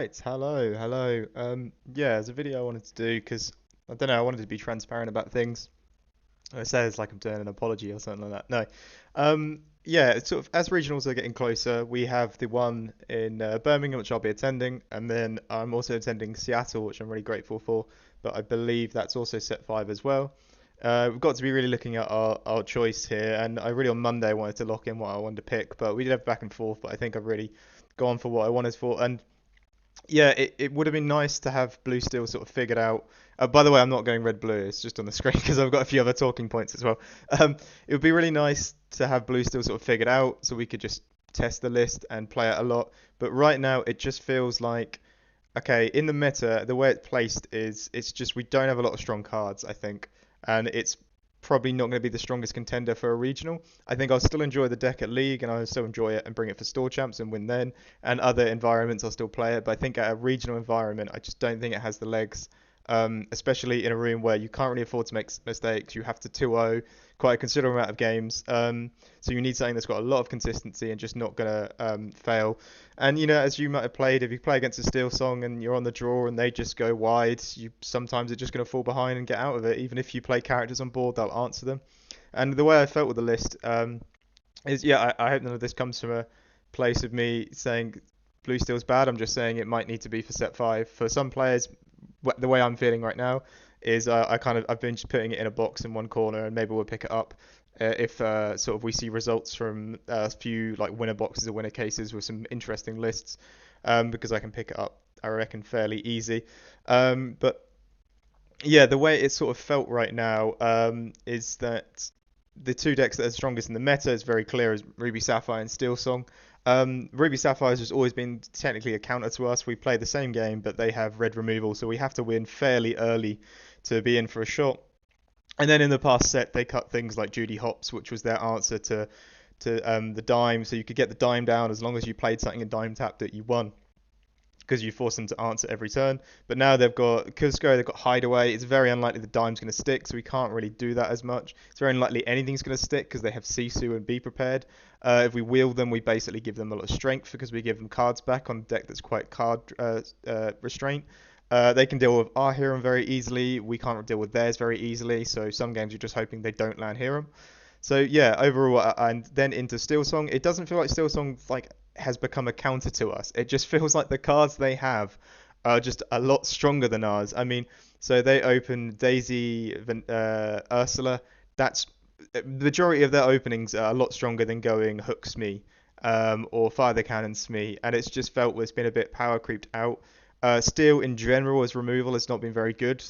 Right, hello. Yeah, it's a video I wanted to do because I don't know, I wanted to be transparent about things. It says like I'm doing an apology or something like that. No. Yeah, it's sort of as regionals are getting closer, we have the one in Birmingham, which I'll be attending, and then I'm also attending Seattle, which I'm really grateful for. But I believe that's also set five as well. We've got to be really looking at our choice here, and I really on Monday wanted to lock in what I wanted to pick, but we did have back and forth. But I think I've really gone for what I wanted for, and yeah, it would have been nice to have Blue Steel sort of figured out. By the way, I'm not going red blue. It's just on the screen because I've got a few other talking points as well. It would be really nice to have Blue Steel sort of figured out so we could just test the list and play it a lot. But right now, it just feels like okay, in the meta, the way it's placed is it's just we don't have a lot of strong cards, I think, and it's probably not going to be the strongest contender for a regional. I think I'll still enjoy the deck at League, and I'll still enjoy it and bring it for store champs and win then. And other environments, I'll still play it. But I think at a regional environment, I just don't think it has the legs. Especially in a room where you can't really afford to make mistakes. You have to 2-0 quite a considerable amount of games. So you need something that's got a lot of consistency and just not going to fail. And as you might have played, if you play against a Steel Song and you're on the draw and they just go wide, you sometimes it's just going to fall behind and get out of it. Even if you play characters on board, they'll answer them. And the way I felt with the list is, yeah, I hope none of this comes from a place of me saying Blue Steel's bad. I'm just saying it might need to be for set five. For some players, the way I'm feeling right now is I've been just putting it in a box in one corner and maybe we'll pick it up if sort of we see results from a few like winner boxes or winner cases with some interesting lists, because I can pick it up, I reckon, fairly easy. But yeah, the way it sort of felt right now is that the two decks that are strongest in the meta is very clear as Ruby Sapphire and Steel Song. Ruby Sapphire has always been technically a counter to us. We play the same game, but they have red removal, so we have to win fairly early to be in for a shot. And then in the past set, they cut things like Judy Hops, which was their answer to the dime. So you could get the dime down as long as you played something and dime tapped it, you won because you force them to answer every turn. But now they've got Cusco, they've got Hideaway. It's very unlikely the dime's going to stick, so we can't really do that as much. It's very unlikely anything's going to stick because they have Sisu and Be Prepared. If we wheel them, we basically give them a lot of strength because we give them cards back on a deck that's quite card restraint. They can deal with our Hiram very easily. We can't deal with theirs very easily. So some games you're just hoping they don't land Hiram. So yeah, overall, and then into Steel Song, it doesn't feel like Steel Song like has become a counter to us. It just feels like the cards they have are just a lot stronger than ours. I mean, so they open Daisy, Ursula. That's the majority of their openings are a lot stronger than going Hooks Me, or Fire the Cannon Smee, and it's just felt it's been a bit power creeped out. Steel in general as removal has not been very good,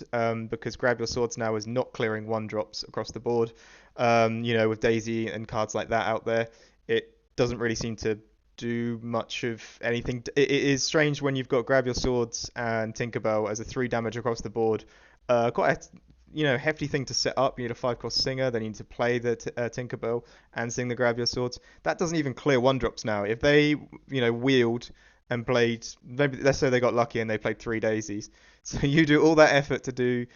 because Grab Your Swords now is not clearing one drops across the board. With Daisy and cards like that out there, it doesn't really seem to do much of anything. It is strange when you've got Grab Your Swords and Tinkerbell as a 3 damage across the board. Quite a hefty thing to set up. You need a 5-cost singer, then you need to play the Tinkerbell and sing the Grab Your Swords. That doesn't even clear one drops now. If they wheeled and played, maybe let's say they got lucky and they played 3 daisies, so you do all that effort to do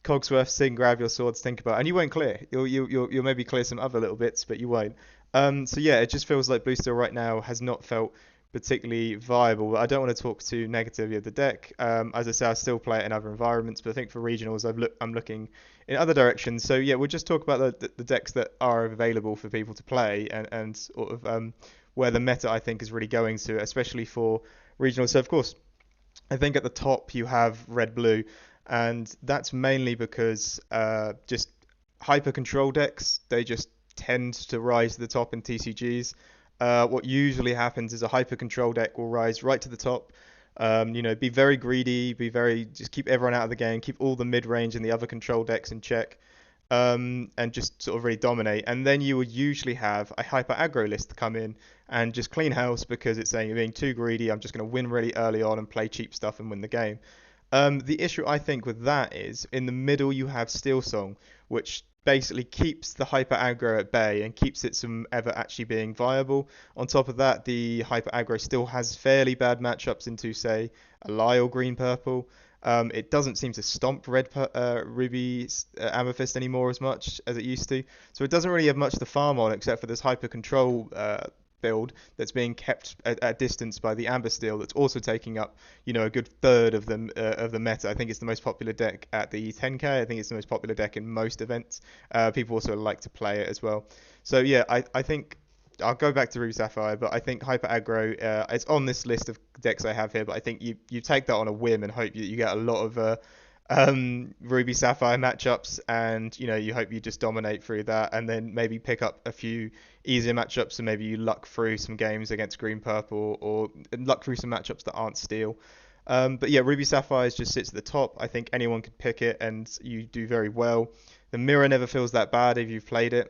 Cogsworth, Sing, Grab Your Swords, think about, and you won't clear. You'll maybe clear some other little bits, but you won't. So yeah, it just feels like Blue Steel right now has not felt particularly viable. I don't want to talk too negatively of the deck. As I say, I still play it in other environments, but I think for regionals, I'm looking in other directions. So yeah, we'll just talk about the decks that are available for people to play and sort of where the meta I think is really going to, especially for regionals. So of course, I think at the top you have red blue, and that's mainly because just hyper control decks, they just tend to rise to the top in TCGs. What usually happens is a hyper control deck will rise right to the top. Be very greedy, just keep everyone out of the game, keep all the mid range and the other control decks in check, and just sort of really dominate. And then you would usually have a hyper aggro list come in and just clean house because it's saying you're being too greedy. I'm just going to win really early on and play cheap stuff and win the game. The issue I think with that is in the middle you have Steel Song, which basically keeps the hyper aggro at bay and keeps it from ever actually being viable. On top of that, the hyper aggro still has fairly bad matchups into, say, a Lyle green purple. It doesn't seem to stomp red ruby amethyst anymore as much as it used to, so it doesn't really have much to farm on except for this hyper control build that's being kept at distance by the Amber Steel that's also taking up, a good third of the meta. I think it's the most popular deck at the 10k. I think it's the most popular deck in most events. People also like to play it as well. So yeah, I think I'll go back to Ruby Sapphire, but I think Hyper Aggro, it's on this list of decks I have here, but I think you take that on a whim and hope that you get a lot of Ruby Sapphire matchups, and you hope you just dominate through that, and then maybe pick up a few easier matchups, and maybe you luck through some games against Green Purple, or luck through some matchups that aren't Steel. But yeah, Ruby Sapphire just sits at the top. I think anyone could pick it, and you do very well. The mirror never feels that bad if you've played it.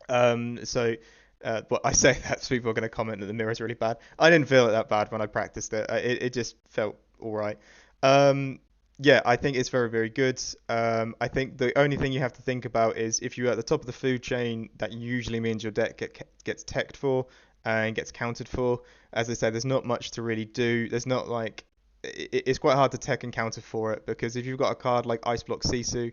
So, but I say that, so people are going to comment that the mirror is really bad. I didn't feel it that bad when I practiced it. It just felt all right. Um, yeah, I think it's very, very good. I think the only thing you have to think about is if you're at the top of the food chain, that usually means your deck gets teched for and gets counted for. As I said, there's not much to really do. There's not like it's quite hard to tech and counter for it, because if you've got a card like Ice Block Sisu,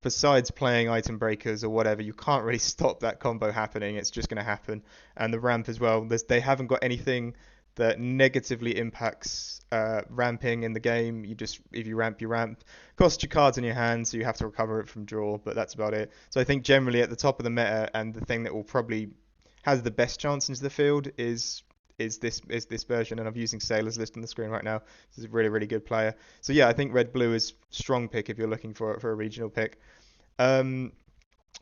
besides playing item breakers or whatever, you can't really stop that combo happening. It's just going to happen. And the ramp as well, they haven't got anything that negatively impacts ramping in the game. If you ramp, you ramp. Cost your cards in your hand, so you have to recover it from draw, but that's about it. So I think generally at the top of the meta, and the thing that will probably has the best chance into the field is this version, and I'm using Sailor's list on the screen right now. This is a really, really good player. So yeah, I think Red Blue is strong pick if you're looking for a regional pick. Um,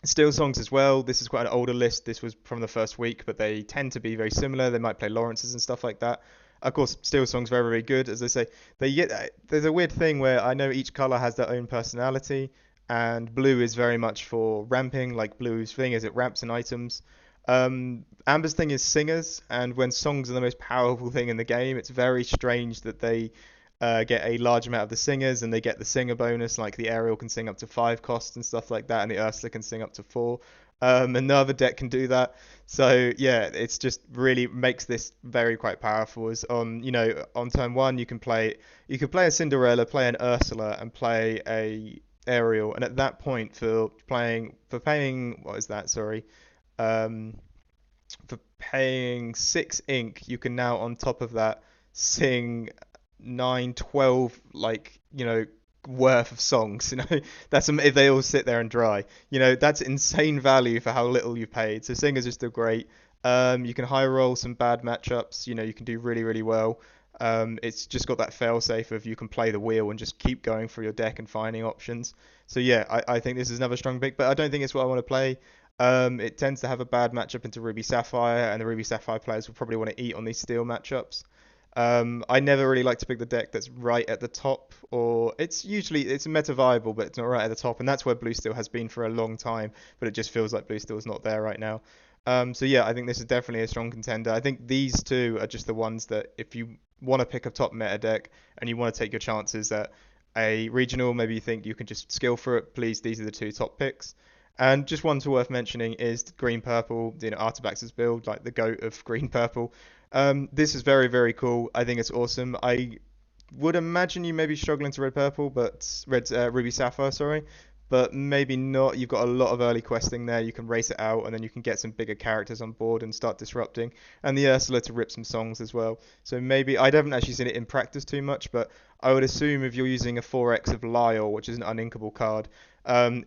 Steel songs as well. This is quite an older list. This was from the first week, but they tend to be very similar. They might play Lawrence's and stuff like that. Of course, Steel songs very, very good. As I say, there's a weird thing where I know each color has their own personality, and blue is very much for ramping. Like blue's thing is it ramps and items. Amber's thing is singers, and when songs are the most powerful thing in the game, it's very strange that they get a large amount of the singers, and they get the singer bonus, like the Ariel can sing up to 5 costs and stuff like that, and the Ursula can sing up to 4. And no other deck can do that. So yeah, it's just really makes this very quite powerful. As on turn one, you can play a Cinderella, play an Ursula, and play a Ariel, and at that point for paying what is that? Sorry. Um, for paying 6 ink, you can now on top of that sing 9, 12, like, worth of songs. That's if they all sit there and dry. That's insane value for how little you paid. So singers are still great. You can high roll some bad matchups. You can do really, really well. It's just got that fail safe of you can play the wheel and just keep going through your deck and finding options. So yeah, I think this is another strong pick, but I don't think it's what I want to play. It tends to have a bad matchup into Ruby Sapphire, and the Ruby Sapphire players will probably want to eat on these Steel matchups. I never really like to pick the deck that's right at the top, or it's meta viable, but it's not right at the top, and that's where Blue Steel has been for a long time. But it just feels like Blue Steel is not there right now. So yeah, I think this is definitely a strong contender. I think these two are just the ones that if you want to pick a top meta deck and you want to take your chances at a regional, maybe you think you can just skill for it, please, these are the two top picks. And just one to worth mentioning is green purple, Artabax's build, like the goat of green purple. This is very, very cool. I think it's awesome. I would imagine you may be struggling to red purple, but ruby sapphire, sorry, but maybe not. You've got a lot of early questing there. You can race it out, and then you can get some bigger characters on board and start disrupting. And the Ursula to rip some songs as well. So maybe I haven't actually seen it in practice too much, but I would assume if you're using a 4x of Lyle, which is an uninkable card,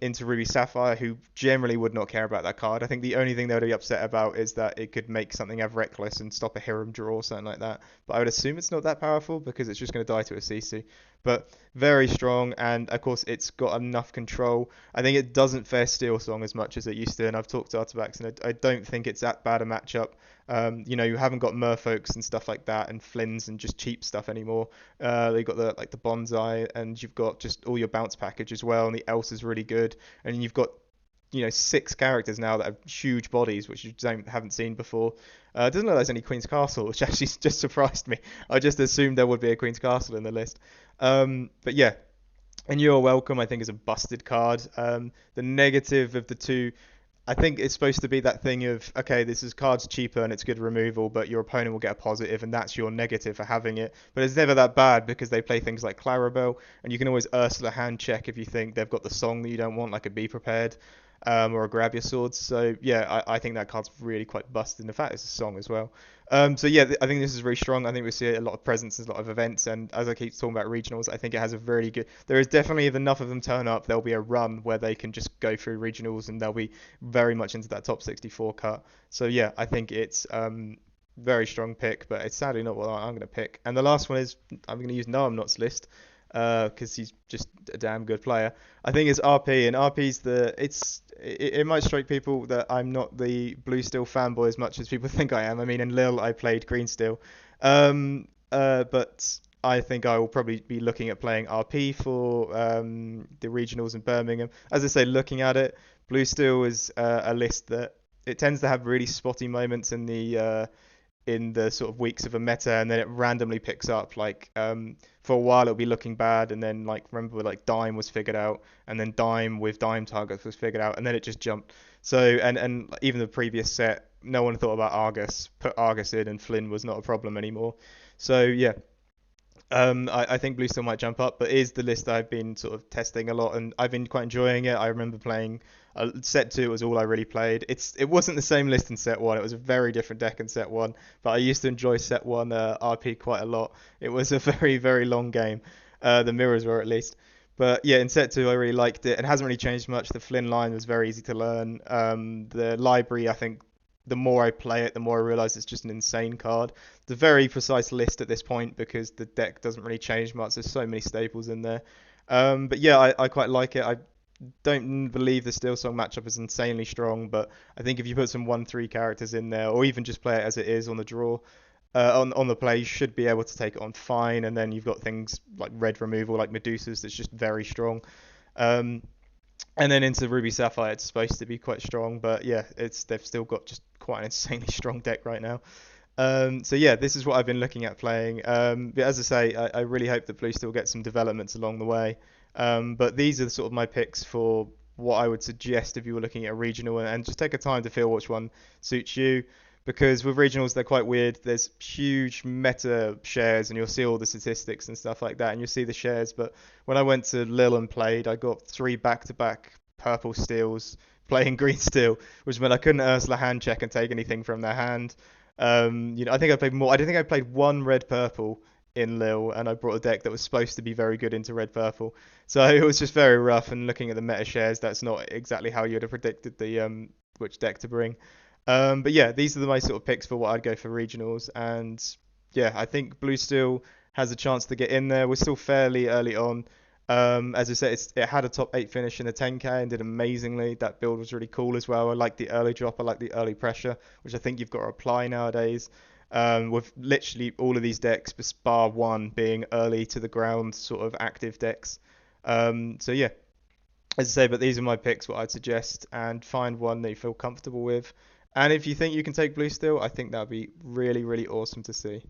into Ruby Sapphire, who generally would not care about that card. I think the only thing they would be upset about is that it could make something have Reckless and stop a Hiram draw or something like that. But I would assume it's not that powerful because it's just going to die to a Sisu. But very strong, and of course it's got enough control. I think it doesn't fare Steel Song as much as it used to, and I've talked to Artabax, and I don't think it's that bad a matchup. You haven't got Merfolks and stuff like that, and Flynn's and just cheap stuff anymore. They've got the bonsai, and you've got just all your bounce package as well, and the Elsa's really good, and you've got 6 characters now that have huge bodies, which you haven't seen before. It doesn't look like there's any Queen's Castle, which actually just surprised me. I just assumed there would be a Queen's Castle in the list. But yeah, and You're Welcome, I think, is a busted card. The negative of the two, I think it's supposed to be that thing of, okay, this is card's cheaper and it's good removal, but your opponent will get a positive, and that's your negative for having it. But it's never that bad because they play things like Clarabelle, and you can always Ursula hand check if you think they've got the song that you don't want, like a Be Prepared. or a grab your swords. So yeah, I think that card's really quite busted. In fact, it's a song as well. So yeah, I think this is really strong. I think we see a lot of presence, a lot of events, and as I keep talking about regionals, I think it has a very good. There is definitely, if enough of them turn up, there'll be a run where they can just go through regionals, and they'll be very much into that top 64 cut. So yeah, I think it's very strong pick, but it's sadly not what I'm going to pick. And the last one is I'm going to use No I'm Not's list because he's just a damn good player. I think it's RP, and RP's it might strike people that I'm not the Blue Steel fanboy as much as people think I am. I mean, in Lille I played Green Steel, but I think I will probably be looking at playing RP for the regionals in Birmingham. As I say, looking at it, Blue Steel is a list that it tends to have really spotty moments in the sort of weeks of a meta, and then it randomly picks up. Like for a while it'll be looking bad, and then like remember like Dime was figured out, and then Dime with Dime targets was figured out, and then it just jumped. So and even the previous set, no one thought about Argus. Put Argus in, and Flynn was not a problem anymore. So yeah, I think Blue still might jump up, but it is the list that I've been sort of testing a lot, and I've been quite enjoying it. I remember playing set two was all I really played. It wasn't the same list in set one. It was a very different deck in set one, but I used to enjoy set one RP quite a lot. It was a very long game. The mirrors were at least. But yeah, in set two I really liked it. It hasn't really changed much. The Flynn line was very easy to learn. The library, I think, the more I play it, the more I realise it's just an insane card. It's a very precise list at this point because the deck doesn't really change much. There's so many staples in there. But yeah, I quite like it. I don't believe the Steel Song matchup is insanely strong, but I think if you put some 1/3 characters in there, or even just play it as it is on the draw, on the play, you should be able to take it on fine. And then you've got things like red removal, like Medusas, that's just very strong. Um, and then into Ruby Sapphire, it's supposed to be quite strong, but yeah, they've still got just quite an insanely strong deck right now. So yeah, this is what I've been looking at playing. But as I say, I really hope that Blue still gets some developments along the way. But these are sort of my picks for what I would suggest if you were looking at a regional, and just take a time to feel which one suits you. Because with regionals, they're quite weird. There's huge meta shares, and you'll see all the statistics and stuff like that, and you'll see the shares. But when I went to Lille and played, I got three back-to-back purple steals playing green steel, which meant I couldn't Ursula hand check and take anything from their hand. I think I played more. I don't think I played one red purple in Lille, and I brought a deck that was supposed to be very good into red purple. So it was just very rough. And looking at the meta shares, that's not exactly how you'd have predicted the which deck to bring. But yeah, these are my sort of picks for what I'd go for regionals, and yeah, I think Blue Steel has a chance to get in there. We're still fairly early on. As I said, it had a top 8 finish in the 10K and did amazingly. That build was really cool as well. I like the early drop. I like the early pressure, which I think you've got to apply nowadays. With literally all of these decks, bar one being early to the ground sort of active decks. So yeah, as I say, but these are my picks, what I'd suggest, and find one that you feel comfortable with. And if you think you can take Blue Steel, I think that would be really awesome to see.